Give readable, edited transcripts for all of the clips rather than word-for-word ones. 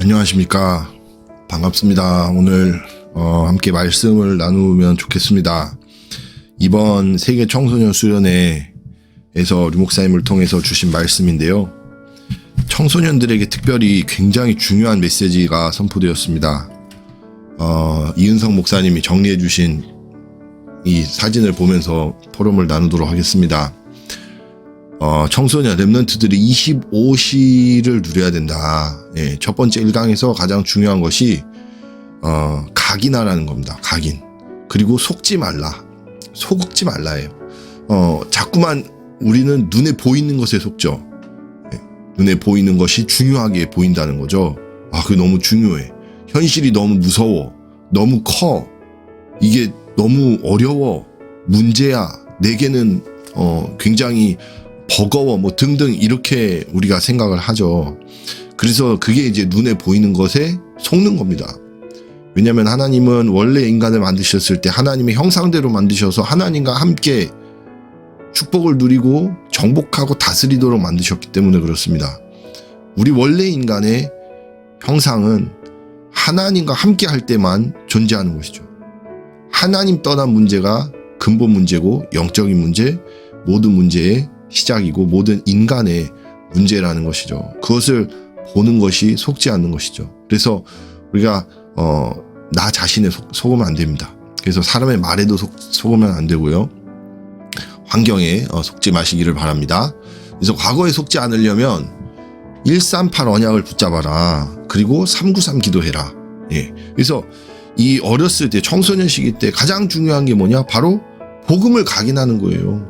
안녕하십니까. 반갑습니다. 오늘 함께 말씀을 나누면 좋겠습니다. 이번 세계 청소년 수련회에서 류목사님을 통해서 주신 말씀인데요. 청소년들에게 특별히 굉장히 중요한 메시지가 선포되었습니다. 이은성 목사님이 정리해 주신 이 사진을 보면서 포럼을 나누도록 하겠습니다. 청소년 렘넌트들이 25시를 누려야 된다. 예, 첫 번째 1강에서 가장 중요한 것이 각인하라는 겁니다. 각인. 그리고 속지 말라. 속지 말라예요. 자꾸만 우리는 눈에 보이는 것에 속죠. 예, 눈에 보이는 것이 중요하게 보인다는 거죠. 그게 너무 중요해. 현실이 너무 무서워. 너무 커. 이게 너무 어려워. 문제야. 내게는 굉장히 버거워 등등 이렇게 우리가 생각을 하죠. 그래서 그게 이제 눈에 보이는 것에 속는 겁니다. 왜냐하면 하나님은 원래 인간을 만드셨을 때 하나님의 형상대로 만드셔서 하나님과 함께 축복을 누리고 정복하고 다스리도록 만드셨기 때문에 그렇습니다. 우리 원래 인간의 형상은 하나님과 함께 할 때만 존재하는 것이죠. 하나님 떠난 문제가 근본 문제고 영적인 문제, 모든 문제의 시작이고 모든 인간의 문제라는 것이죠. 그것을 보는 것이 속지 않는 것이죠. 그래서 우리가 나 자신에 속으면 안 됩니다. 그래서 사람의 말에도 속으면 안 되고요. 환경에 속지 마시기를 바랍니다. 그래서 과거에 속지 않으려면 138 언약을 붙잡아라. 그리고 393 기도해라. 예. 그래서 이 어렸을 때 청소년 시기 때 가장 중요한 게 뭐냐? 바로 복음을 각인하는 거예요.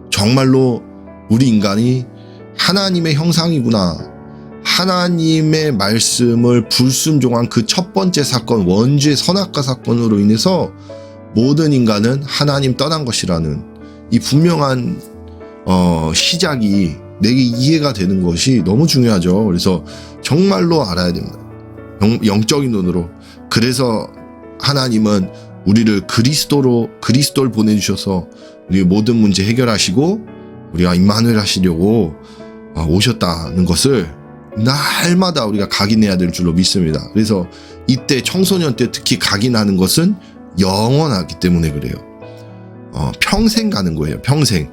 정말로 우리 인간이 하나님의 형상이구나. 하나님의 말씀을 불순종한 그 첫 번째 사건, 원죄 선악과 사건으로 인해서 모든 인간은 하나님 떠난 것이라는 이 분명한 시작이 내게 이해가 되는 것이 너무 중요하죠. 그래서 정말로 알아야 됩니다. 영적인 눈으로. 그래서 하나님은 우리를 그리스도를 보내주셔서 우리 모든 문제 해결하시고 우리가 임마누엘 하시려고 오셨다는 것을 날마다 우리가 각인해야 될 줄로 믿습니다. 그래서 이때 청소년 때 특히 각인하는 것은 영원하기 때문에 그래요. 평생 가는 거예요. 평생.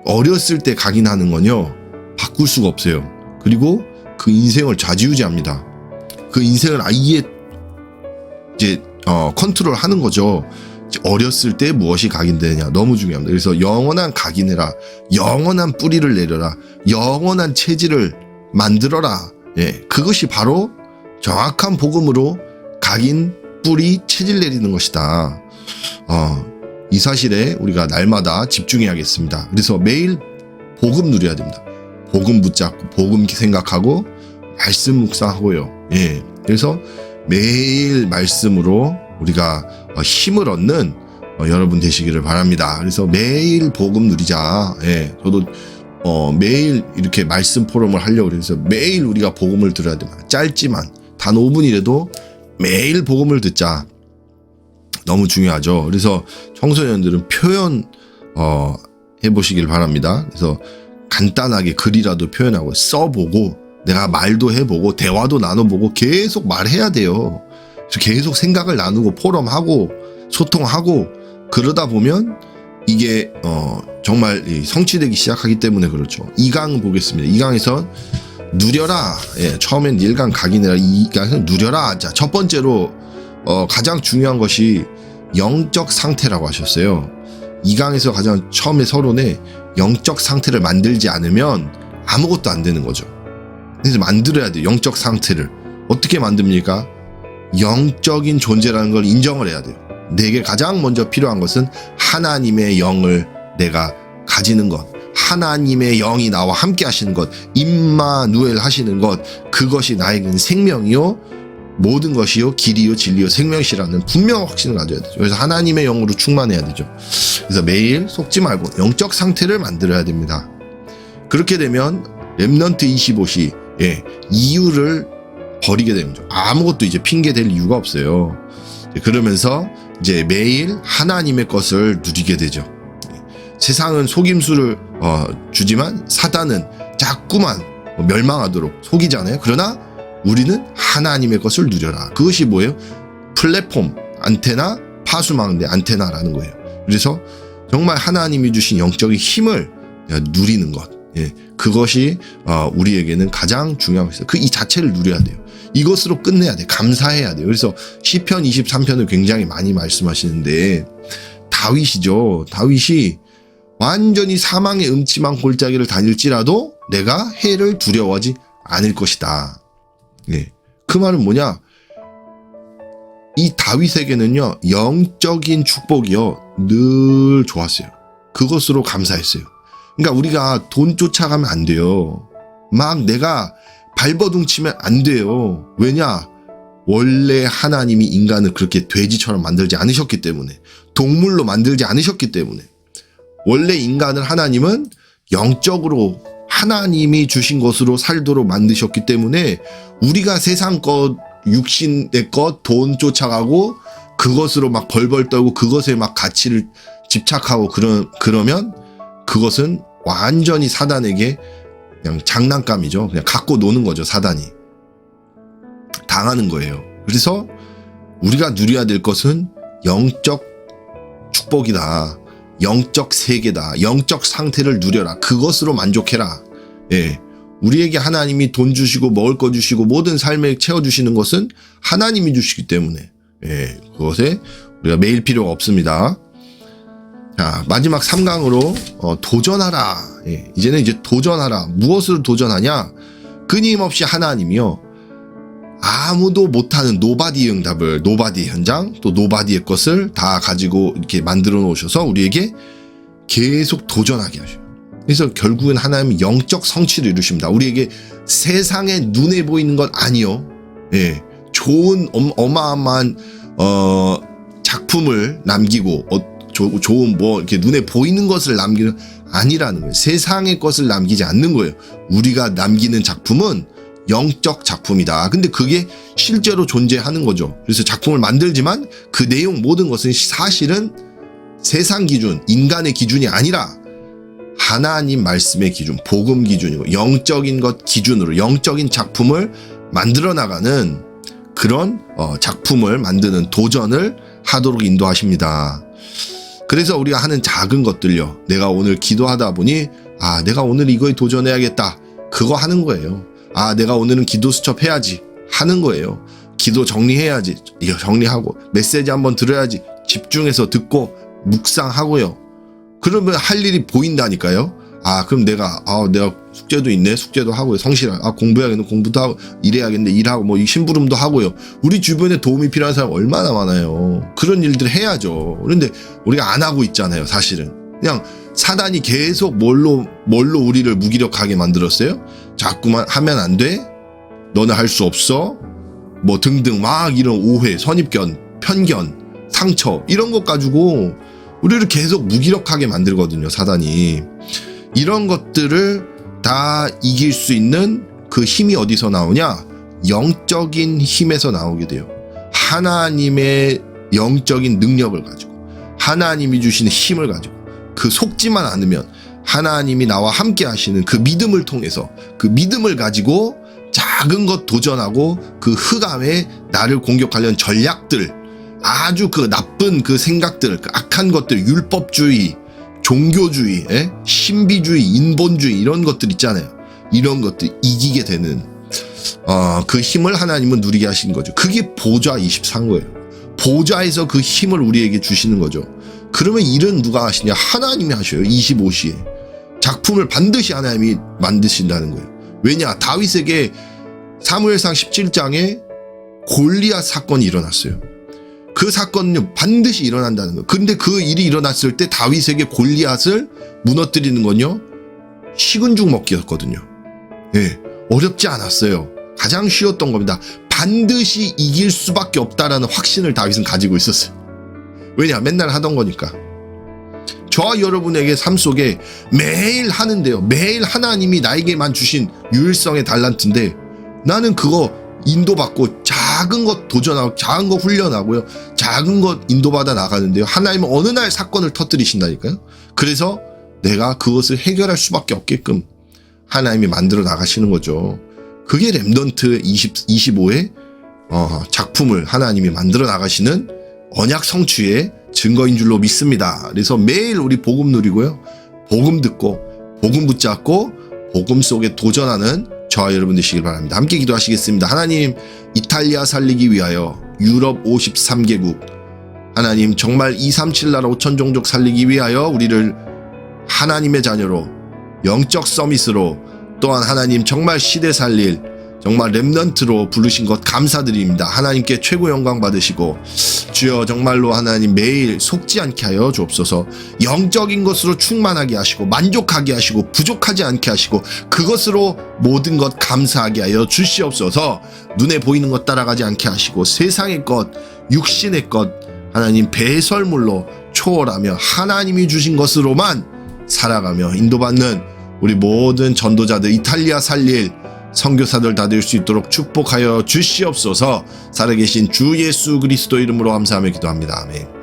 어렸을 때 각인하는 건요. 바꿀 수가 없어요. 그리고 그 인생을 좌지우지합니다. 그 인생을 아예 이제 컨트롤 하는 거죠. 어렸을 때 무엇이 각인되느냐 너무 중요합니다. 그래서 영원한 각인해라. 영원한 뿌리를 내려라. 영원한 체질을 만들어라. 예, 그것이 바로 정확한 복음으로 각인, 뿌리, 체질 내리는 것이다. 이 사실에 우리가 날마다 집중해야겠습니다. 그래서 매일 복음 누려야 됩니다. 복음 붙잡고 복음 생각하고 말씀 묵상하고요. 예, 그래서 매일 말씀으로 우리가 힘을 얻는 여러분 되시기를 바랍니다. 그래서 매일 복음 누리자. 예, 저도 매일 이렇게 말씀 포럼을 하려고 그래서 매일 우리가 복음을 들어야 됩니다. 짧지만 단 5분이라도 매일 복음을 듣자. 너무 중요하죠. 그래서 청소년들은 표현 해보시길 바랍니다. 그래서 간단하게 글이라도 표현하고 써보고 내가 말도 해보고 대화도 나눠보고 계속 말해야 돼요. 계속 생각을 나누고 포럼하고 소통하고 그러다 보면 이게 정말 성취되기 시작하기 때문에 그렇죠. 2강 보겠습니다. 2강에서 누려라. 예, 처음엔 1강 각인해라. 2강에서 누려라. 자, 첫 번째로 가장 중요한 것이 영적 상태라고 하셨어요. 2강에서 가장 처음에 서론에 영적 상태를 만들지 않으면 아무것도 안 되는 거죠. 그래서 만들어야 돼요. 영적 상태를. 어떻게 만듭니까? 영적인 존재라는 걸 인정을 해야 돼요. 내게 가장 먼저 필요한 것은 하나님의 영을 내가 가지는 것, 하나님의 영이 나와 함께 하시는 것, 임마누엘 하시는 것, 그것이 나에게는 생명이요 모든 것이요 길이요 진리요 생명이시라는 분명한 확신을 가져야 되죠. 그래서 하나님의 영으로 충만해야 되죠. 그래서 매일 속지 말고 영적 상태를 만들어야 됩니다. 그렇게 되면 렘넌트 25시 이유를 버리게 됩니다. 아무것도 이제 핑계 댈 이유가 없어요. 그러면서 이제 매일 하나님의 것을 누리게 되죠. 세상은 속임수를 주지만 사단은 자꾸만 멸망하도록 속이잖아요. 그러나 우리는 하나님의 것을 누려라. 그것이 뭐예요? 플랫폼, 안테나, 파수망대 안테나라는 거예요. 그래서 정말 하나님이 주신 영적인 힘을 누리는 것, 그것이 우리에게는 가장 중요한 것이다. 이 자체를 누려야 돼요. 이것으로 끝내야 돼. 감사해야 돼요. 그래서 시편 23편을 굉장히 많이 말씀하시는데, 다윗이죠. 다윗이 완전히 사망의 음침한 골짜기를 다닐지라도 내가 해를 두려워하지 않을 것이다. 그 말은 뭐냐? 이 다윗에게는요, 영적인 축복이요, 늘 좋았어요. 그것으로 감사했어요. 그러니까 우리가 돈 쫓아가면 안 돼요. 막 내가 발버둥 치면 안 돼요. 왜냐? 원래 하나님이 인간을 그렇게 돼지처럼 만들지 않으셨기 때문에, 동물로 만들지 않으셨기 때문에, 원래 인간을 하나님은 영적으로 하나님이 주신 것으로 살도록 만드셨기 때문에, 우리가 세상 것, 육신의 것, 돈 쫓아가고 그것으로 막 벌벌 떨고 그것에 막 가치를 집착하고 그러면 그것은 완전히 사단에게 그냥 장난감이죠. 그냥 갖고 노는 거죠. 사단이 당하는 거예요. 그래서 우리가 누려야 될 것은 영적 축복이다. 영적 세계다. 영적 상태를 누려라. 그것으로 만족해라. 우리에게 하나님이 돈 주시고 먹을 거 주시고 모든 삶에 채워주시는 것은 하나님이 주시기 때문에, 그것에 우리가 매일 필요가 없습니다. 자, 마지막 3강으로 도전하라. 이제는 도전하라. 무엇을 도전하냐? 끊임없이 하나님이요, 아무도 못하는 노바디의 응답을, 노바디의 현장, 또 노바디의 것을 다 가지고 이렇게 만들어 놓으셔서 우리에게 계속 도전하게 하셔요. 그래서 결국은 하나님은 영적 성취를 이루십니다. 우리에게 세상에 눈에 보이는 건 아니요, 좋은 어마어마한 작품을 남기고 좋은 이렇게 눈에 보이는 것을 남기는 아니라는 거예요. 세상의 것을 남기지 않는 거예요. 우리가 남기는 작품은 영적 작품이다. 근데 그게 실제로 존재하는 거죠. 그래서 작품을 만들지만 그 내용 모든 것은 사실은 세상 기준, 인간의 기준이 아니라 하나님 말씀의 기준, 복음 기준이고 영적인 것 기준으로 영적인 작품을 만들어 나가는 그런 작품을 만드는 도전을 하도록 인도하십니다. 그래서 우리가 하는 작은 것들요, 내가 오늘 기도하다 보니 내가 오늘 이거에 도전해야겠다, 그거 하는 거예요. 내가 오늘은 기도 수첩 해야지 하는 거예요. 기도 정리해야지, 이거 정리하고 메시지 한번 들어야지 집중해서 듣고 묵상하고요. 그러면 할 일이 보인다니까요. 그럼 내가 숙제도 있네, 숙제도 하고요. 성실한, 공부해야겠네, 공부도 하고, 일해야겠네, 일하고, 뭐, 심부름도 하고요. 우리 주변에 도움이 필요한 사람 얼마나 많아요. 그런 일들 해야죠. 그런데 우리가 안 하고 있잖아요, 사실은. 그냥 사단이 계속 뭘로 우리를 무기력하게 만들었어요? 자꾸만 하면 안 돼? 너는 할 수 없어? 뭐 등등 막 이런 오해, 선입견, 편견, 상처, 이런 것 가지고 우리를 계속 무기력하게 만들거든요, 사단이. 이런 것들을 다 이길 수 있는 그 힘이 어디서 나오냐? 영적인 힘에서 나오게 돼요. 하나님의 영적인 능력을 가지고, 하나님이 주시는 힘을 가지고, 그 속지만 않으면 하나님이 나와 함께 하시는 그 믿음을 통해서, 그 믿음을 가지고 작은 것 도전하고, 그 흑암에 나를 공격하려는 전략들, 아주 그 나쁜 그 생각들, 그 악한 것들, 율법주의, 종교주의, 신비주의, 인본주의, 이런 것들 있잖아요. 이런 것들 이기게 되는 그 힘을 하나님은 누리게 하시는 거죠. 그게 보좌 24인 거예요. 보좌에서 그 힘을 우리에게 주시는 거죠. 그러면 일은 누가 하시냐? 하나님이 하셔요. 25시에 작품을 반드시 하나님이 만드신다는 거예요. 왜냐? 다윗에게 사무엘상 17장에 골리앗 사건이 일어났어요. 그 사건은 반드시 일어난다는 거예요. 근데 그 일이 일어났을 때 다윗에게 골리앗을 무너뜨리는 건요, 식은 죽 먹기였거든요. 어렵지 않았어요. 가장 쉬웠던 겁니다. 반드시 이길 수밖에 없다라는 확신을 다윗은 가지고 있었어요. 왜냐? 맨날 하던 거니까. 저와 여러분에게 삶 속에 매일 하는데요, 매일 하나님이 나에게만 주신 유일성의 달란트인데, 나는 그거 인도받고 작은 것 도전하고 작은 것 훈련하고요, 작은 것 인도받아 나가는데요, 하나님은 어느 날 사건을 터뜨리신다니까요. 그래서 내가 그것을 해결할 수밖에 없게끔 하나님이 만들어 나가시는 거죠. 그게 렘넌트 25의 작품을 하나님이 만들어 나가시는 언약 성취의 증거인 줄로 믿습니다. 그래서 매일 우리 복음 누리고요. 복음 듣고 복음 붙잡고 복음 속에 도전하는 저와 여러분 되시길 바랍니다. 함께 기도하시겠습니다. 하나님, 이탈리아 살리기 위하여 유럽 53개국 하나님 정말 237 나라 5천 종족 살리기 위하여 우리를 하나님의 자녀로 영적 서밋으로 또한 하나님 정말 시대 살릴 정말 렘넌트로 부르신 것 감사드립니다. 하나님께 최고 영광 받으시고 주여 정말로 하나님 매일 속지 않게 하여 주옵소서. 영적인 것으로 충만하게 하시고 만족하게 하시고 부족하지 않게 하시고 그것으로 모든 것 감사하게 하여 주시옵소서. 눈에 보이는 것 따라가지 않게 하시고 세상의 것 육신의 것 하나님 배설물로 초월하며 하나님이 주신 것으로만 살아가며 인도받는 우리 모든 전도자들 이탈리아 살릴 선교사들 다 될 수 있도록 축복하여 주시옵소서. 살아계신 주 예수 그리스도 이름으로 감사하며 기도합니다. 아멘.